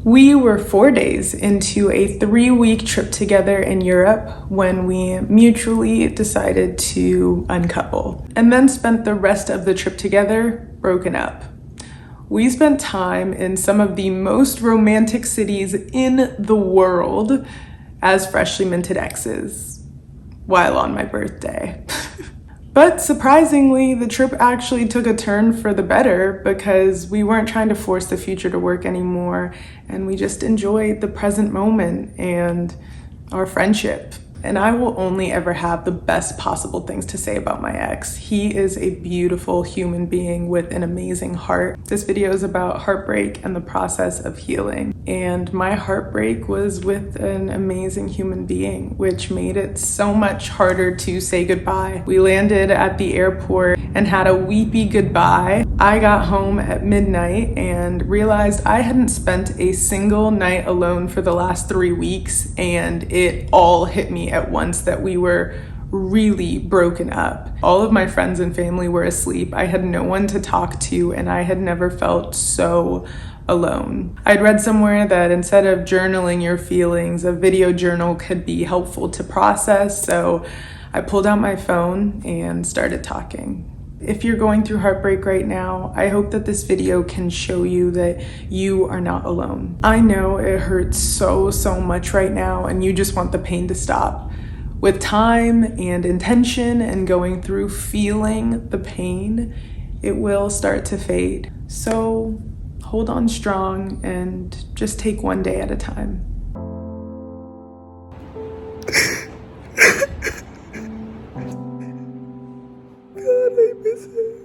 We were 4 days into a 3-week trip together in Europe when we mutually decided to uncouple, and then spent the rest of the trip together broken up. We spent time in some of the most romantic cities in the world as freshly minted exes while on my birthday. But surprisingly, the trip actually took a turn for the better because we weren't trying to force the future to work anymore, and we just enjoyed the present moment and our friendship. And I will only ever have the best possible things to say about my ex. He is a beautiful human being with an amazing heart. This video is about heartbreak and the process of healing. And my heartbreak was with an amazing human being, which made it so much harder to say goodbye. We landed at the airport and had a weepy goodbye. I got home at midnight and realized I hadn't spent a single night alone for the last 3 weeks, and it all hit me at once that we were really broken up. All of my friends and family were asleep. I had no one to talk to, and I had never felt so alone. I'd read somewhere that instead of journaling your feelings, a video journal could be helpful to process, so I pulled out my phone and started talking. If you're going through heartbreak right now, I hope that this video can show you that you are not alone. I know it hurts so much right now, and you just want the pain to stop. With time and intention and going through feeling the pain, it will start to fade. So hold on strong and just take one day at a time. God, I miss him.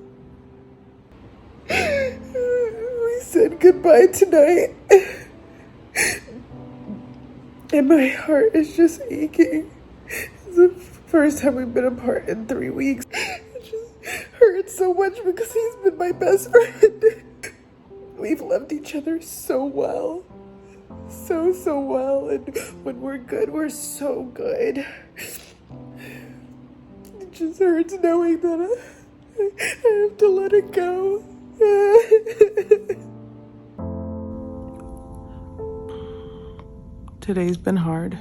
We said goodbye tonight, and my heart is just aching. It's the first time we've been apart in 3 weeks. It just hurts so much because he's been my best friend. We've loved each other so well. So well. And when we're good, we're so good. It just hurts knowing that I have to let it go. Today's been hard.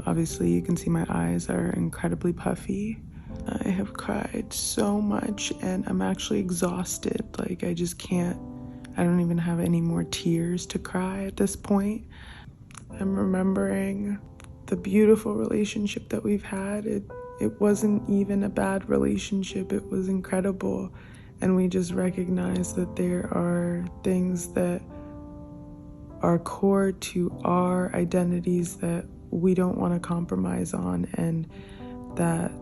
Obviously you can see my eyes are incredibly puffy. I have cried so much and I'm actually exhausted. Like I don't even have any more tears to cry at this point. I'm remembering the beautiful relationship that we've had. It wasn't even a bad relationship, it was incredible. And we just recognize that there are things that are core to our identities that we don't want to compromise on, and that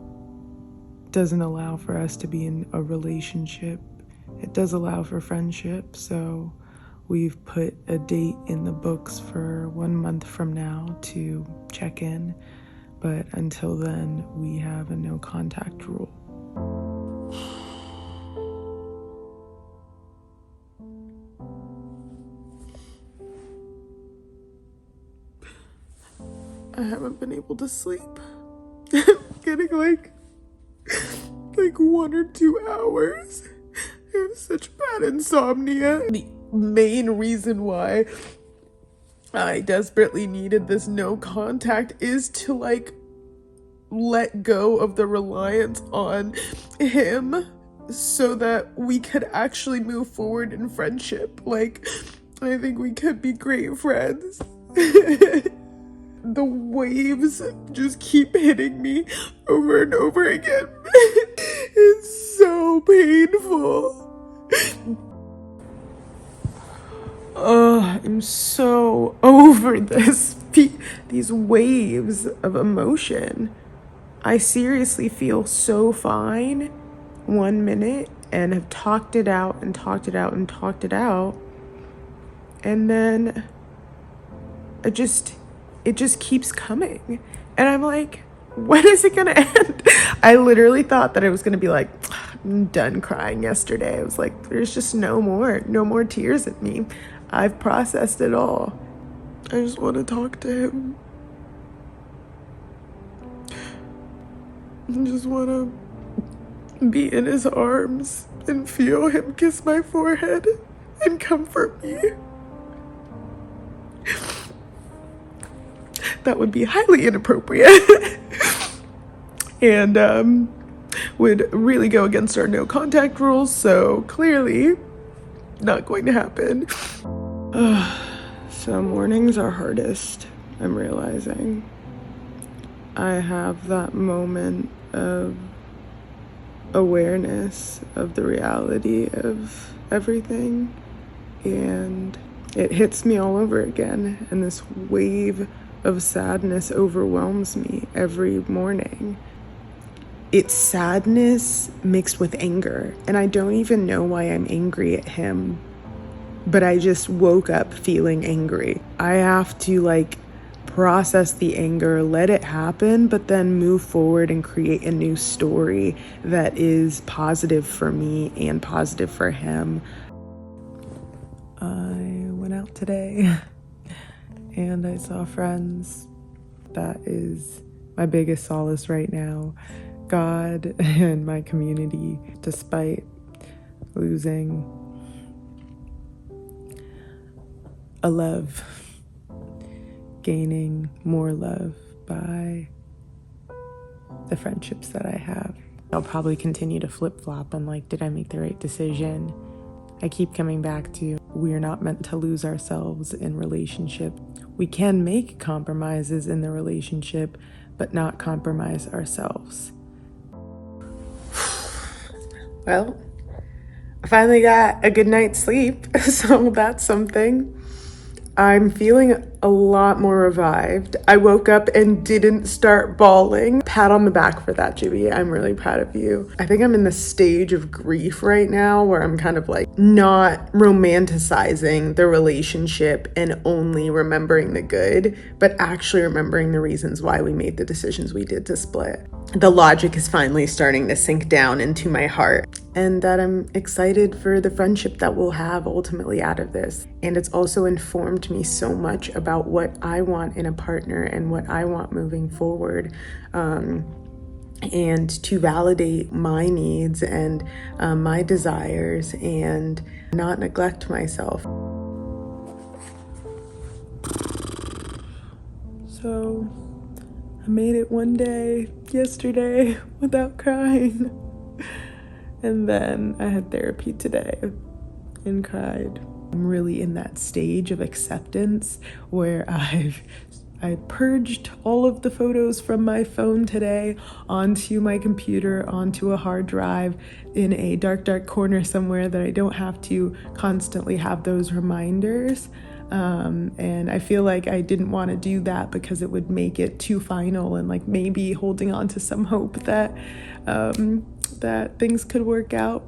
doesn't allow for us to be in a relationship. It does allow for friendship, so we've put a date in the books for 1 month from now to check in, but until then we have a no contact rule. I haven't been able to sleep. I'm getting like 1 or 2 hours. I have such bad insomnia. The main reason why I desperately needed this no contact is to let go of the reliance on him so that we could actually move forward in friendship. I think we could be great friends. The waves just keep hitting me over and over again. It's so painful. I'm so over these waves of emotion. I seriously feel so fine 1 minute and have talked it out and talked it out and talked it out, and then it just keeps coming. And I'm like, when is it gonna end? I literally thought that it was gonna be like, I'm done crying yesterday. I was like, there's just no more tears in me. I've processed it all. I just want to talk to him. I just want to be in his arms and feel him kiss my forehead and comfort me. that would be highly inappropriate and would really go against our no contact rules. So clearly not going to happen. So mornings are hardest, I'm realizing. I have that moment of awareness of the reality of everything, and it hits me all over again, and this wave of sadness overwhelms me every morning. It's sadness mixed with anger, and I don't even know why I'm angry at him, but I just woke up feeling angry. I have to process the anger, let it happen, but then move forward and create a new story that is positive for me and positive for him. I went out today and I saw friends. That is my biggest solace right now. God and my community, despite losing a love, gaining more love by the friendships that I have. I'll probably continue to flip-flop on did I make the right decision? I keep coming back to, we're not meant to lose ourselves in relationship. We can make compromises in the relationship, but not compromise ourselves. Well, I finally got a good night's sleep, so that's something. I'm feeling a lot more revived. I woke up and didn't start bawling. Pat on the back for that, Jibby. I'm really proud of you. I think I'm in the stage of grief right now where I'm kind of not romanticizing the relationship and only remembering the good, but actually remembering the reasons why we made the decisions we did to split. The logic is finally starting to sink down into my heart, and that I'm excited for the friendship that we'll have ultimately out of this. And it's also informed me so much about what I want in a partner and what I want moving forward. And to validate my needs and my desires and not neglect myself. So I made it one day yesterday without crying. And then I had therapy today and cried. I'm really in that stage of acceptance where I purged all of the photos from my phone today onto my computer, onto a hard drive in a dark corner somewhere that I don't have to constantly have those reminders. And I feel like I didn't want to do that because it would make it too final and maybe holding on to some hope that that things could work out.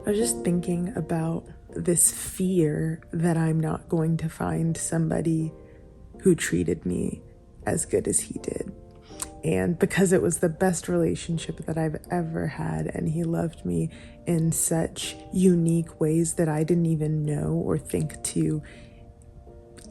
I was just thinking about this fear that I'm not going to find somebody who treated me as good as he did. And because it was the best relationship that I've ever had, and he loved me in such unique ways that I didn't even know or think to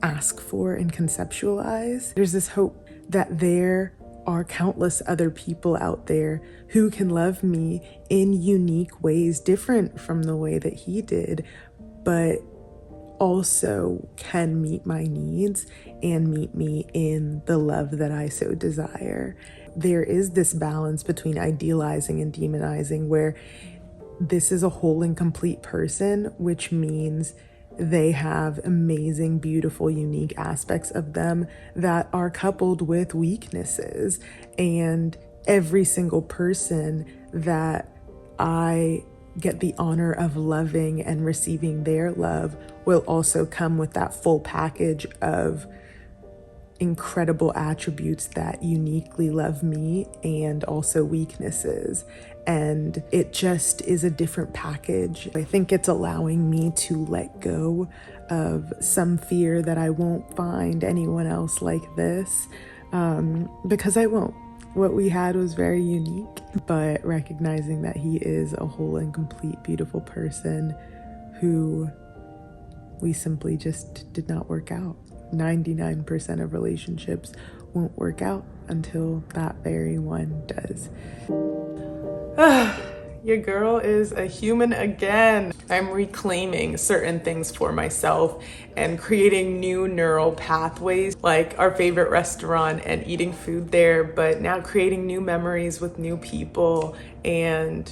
ask for and conceptualize, there's this hope that there are countless other people out there who can love me in unique ways, different from the way that he did, but also can meet my needs and meet me in the love that I so desire. There is this balance between idealizing and demonizing, where this is a whole and complete person, which means they have amazing, beautiful, unique aspects of them that are coupled with weaknesses. And every single person that I get the honor of loving and receiving their love will also come with that full package of incredible attributes that uniquely love me and also weaknesses. And it just is a different package. I think it's allowing me to let go of some fear that I won't find anyone else like this, because I won't. What we had was very unique, but recognizing that he is a whole and complete, beautiful person who we simply just did not work out. 99% of relationships won't work out until that very one does. Your girl is a human again. I'm reclaiming certain things for myself and creating new neural pathways, like our favorite restaurant and eating food there, but now creating new memories with new people and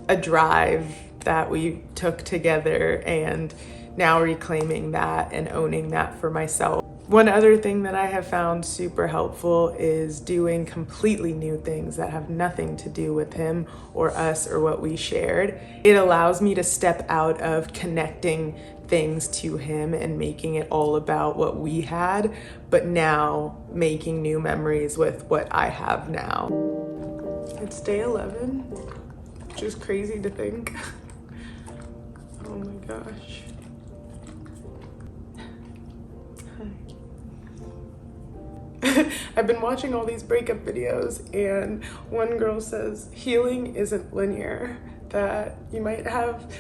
a drive that we took together, and now reclaiming that and owning that for myself. One other thing that I have found super helpful is doing completely new things that have nothing to do with him or us or what we shared. It allows me to step out of connecting things to him and making it all about what we had, but now making new memories with what I have now. It's day 11, which is crazy to think. Oh my gosh. I've been watching all these breakup videos, and one girl says healing isn't linear, that you might have,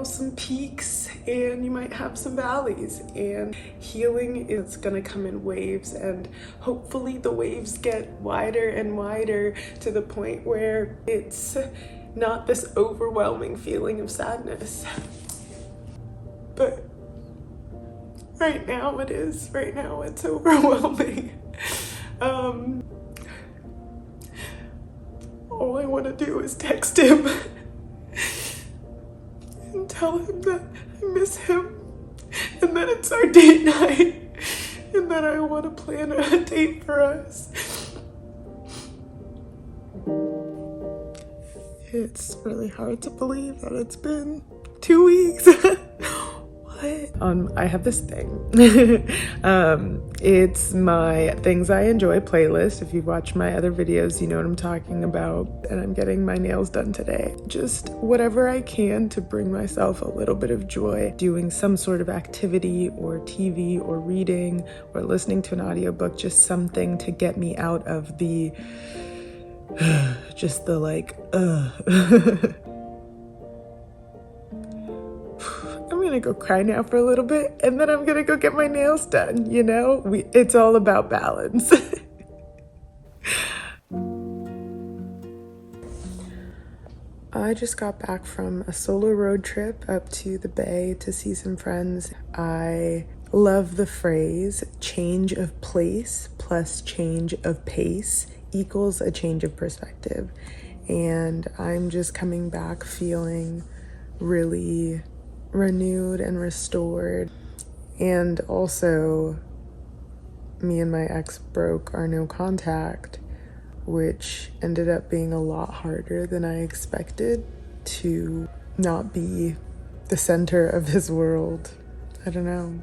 some peaks and you might have some valleys, and healing is gonna come in waves, and hopefully the waves get wider and wider to the point where it's not this overwhelming feeling of sadness. But right now it is. Right now it's overwhelming. All I want to do is text him and tell him that I miss him, and that it's our date night, and that I want to plan a date for us. It's really hard to believe that it's been 2 weeks. I have this thing. It's my Things I Enjoy playlist. If you've watched my other videos, you know what I'm talking about. And I'm getting my nails done today. Just whatever I can to bring myself a little bit of joy, doing some sort of activity or TV or reading or listening to an audiobook, just something to get me out of the just the I'm gonna go cry now for a little bit, and then I'm gonna go get my nails done, It's all about balance. I just got back from a solo road trip up to the Bay to see some friends. I love the phrase, change of place plus change of pace equals a change of perspective. And I'm just coming back feeling really renewed and restored. And also, me and my ex broke our no contact, which ended up being a lot harder than I expected, to not be the center of his world. I don't know.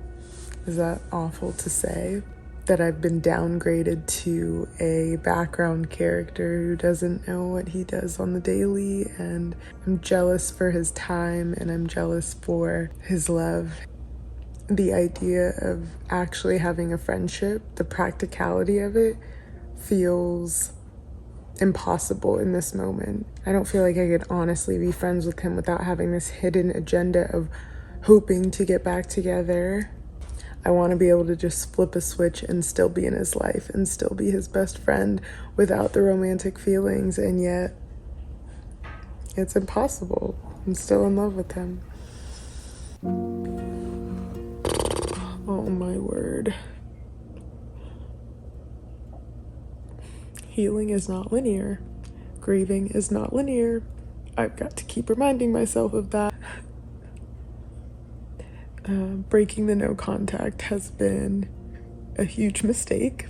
Is that awful to say? That I've been downgraded to a background character who doesn't know what he does on the daily, and I'm jealous for his time and I'm jealous for his love. The idea of actually having a friendship, the practicality of it, feels impossible in this moment. I don't feel like I could honestly be friends with him without having this hidden agenda of hoping to get back together. I want to be able to just flip a switch and still be in his life and still be his best friend without the romantic feelings, and yet it's impossible. I'm still in love with him. Oh my word. Healing is not linear. Grieving is not linear. I've got to keep reminding myself of that. Breaking the no contact has been a huge mistake.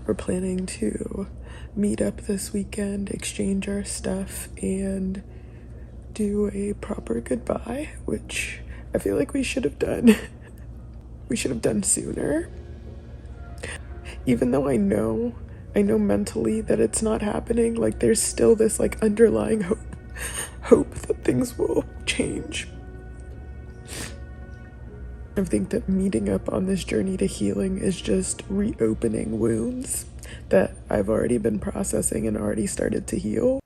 We're planning to meet up this weekend, exchange our stuff, and do a proper goodbye, which I feel like we should have done. We should have done sooner. Even though I know mentally that it's not happening, there's still this underlying hope that things will change. I think that meeting up on this journey to healing is just reopening wounds that I've already been processing and already started to heal.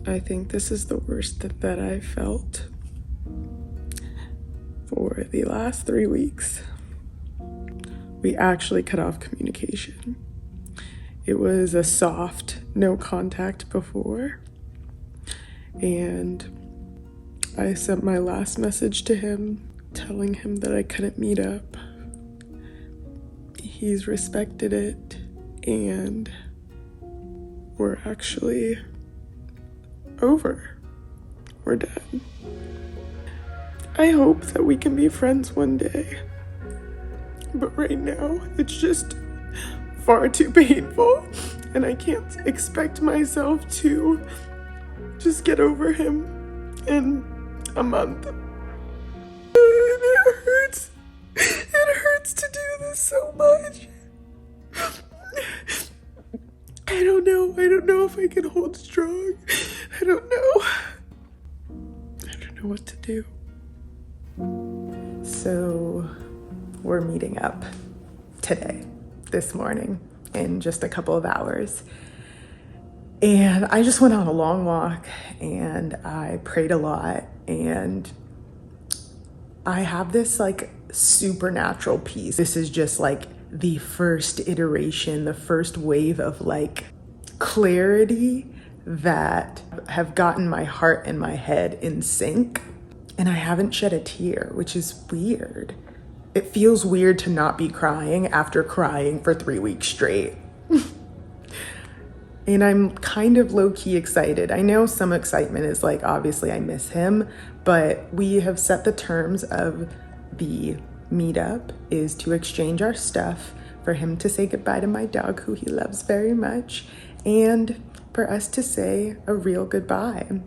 I think this is the worst that I've felt for the last 3 weeks. We actually cut off communication. It was a soft no contact before, And I sent my last message to him telling him that I couldn't meet up. He's respected it, and we're actually over. We're done. I hope that we can be friends one day, but right now it's just far too painful, and I can't expect myself to just get over him in a month. It hurts. It hurts to do this so much. I don't know if I can hold strong. I don't know what to do. So we're meeting up today, this morning, in just a couple of hours. And I just went on a long walk and I prayed a lot, and I have this like supernatural peace. This is just like the first iteration, the first wave of like clarity that have gotten my heart and my head in sync. And I haven't shed a tear, which is weird. It feels weird to not be crying after crying for 3 weeks straight. And I'm kind of low-key excited. I know some excitement is like, obviously I miss him, but we have set the terms of the meetup is to exchange our stuff, for him to say goodbye to my dog, who he loves very much, and for us to say a real goodbye.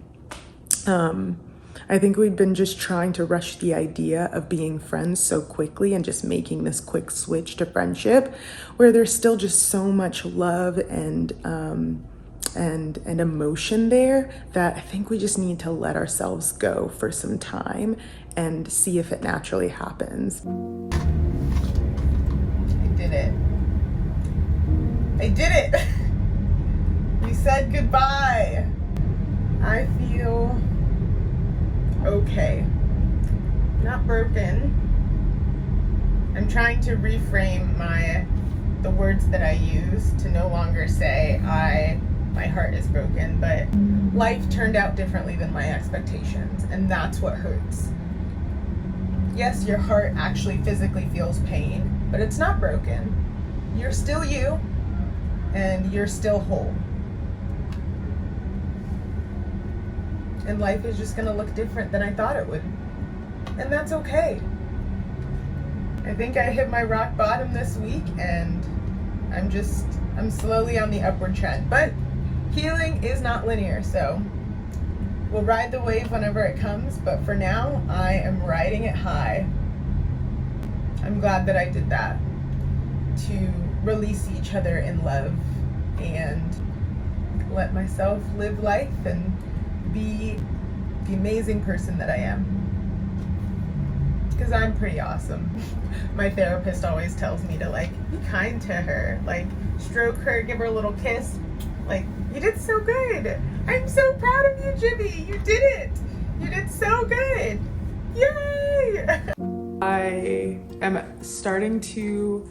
I think we've been just trying to rush the idea of being friends so quickly and just making this quick switch to friendship, where there's still just so much love and emotion there, that I think we just need to let ourselves go for some time and see if it naturally happens. I did it. I did it. We said goodbye. I feel okay. Not broken. I'm trying to reframe the words that I use to no longer say my heart is broken, but life turned out differently than my expectations, and that's what hurts. Yes, your heart actually physically feels pain, but it's not broken. You're still you, and you're still whole. And life is just gonna look different than I thought it would. And that's okay. I think I hit my rock bottom this week, and I'm slowly on the upward trend. But healing is not linear, so we'll ride the wave whenever it comes, but for now, I am riding it high. I'm glad that I did that, to release each other in love and let myself live life and be the amazing person that I am. Because I'm pretty awesome. My therapist always tells me to like be kind to her, like stroke her, give her a little kiss. Like, you did so good. I'm so proud of you, Jibby. You did it. You did so good. Yay! I am starting to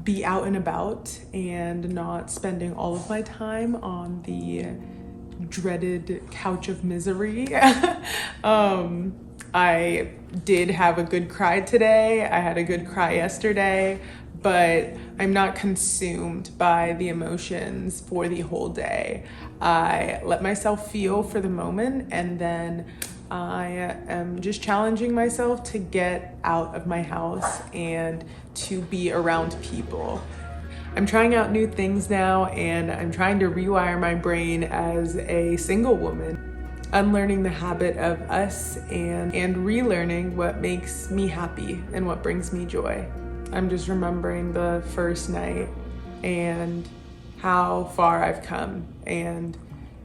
be out and about and not spending all of my time on the dreaded couch of misery. I did have a good cry today. I had a good cry yesterday, but I'm not consumed by the emotions for the whole day. I let myself feel for the moment, and then I am just challenging myself to get out of my house and to be around people. I'm trying out new things now, and I'm trying to rewire my brain as a single woman, unlearning the habit of us and relearning what makes me happy and what brings me joy. I'm just remembering the first night and how far I've come, and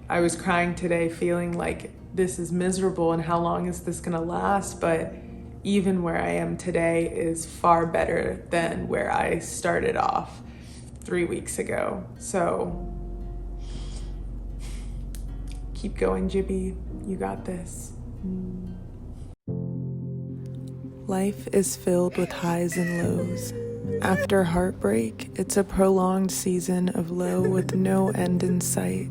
I was crying today feeling like this is miserable and how long is this gonna last, but even where I am today is far better than where I started off 3 weeks ago. So keep going, Jibby. You got this. Life is filled with highs and lows. After heartbreak, it's a prolonged season of low with no end in sight.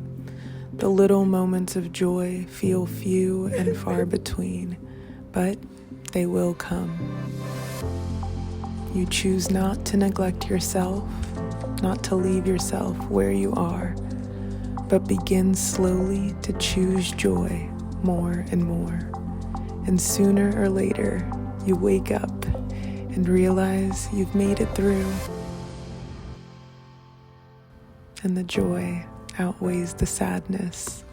The little moments of joy feel few and far between, but they will come. You choose not to neglect yourself, not to leave yourself where you are, but begin slowly to choose joy more and more. And sooner or later, you wake up and realize you've made it through. And the joy outweighs the sadness.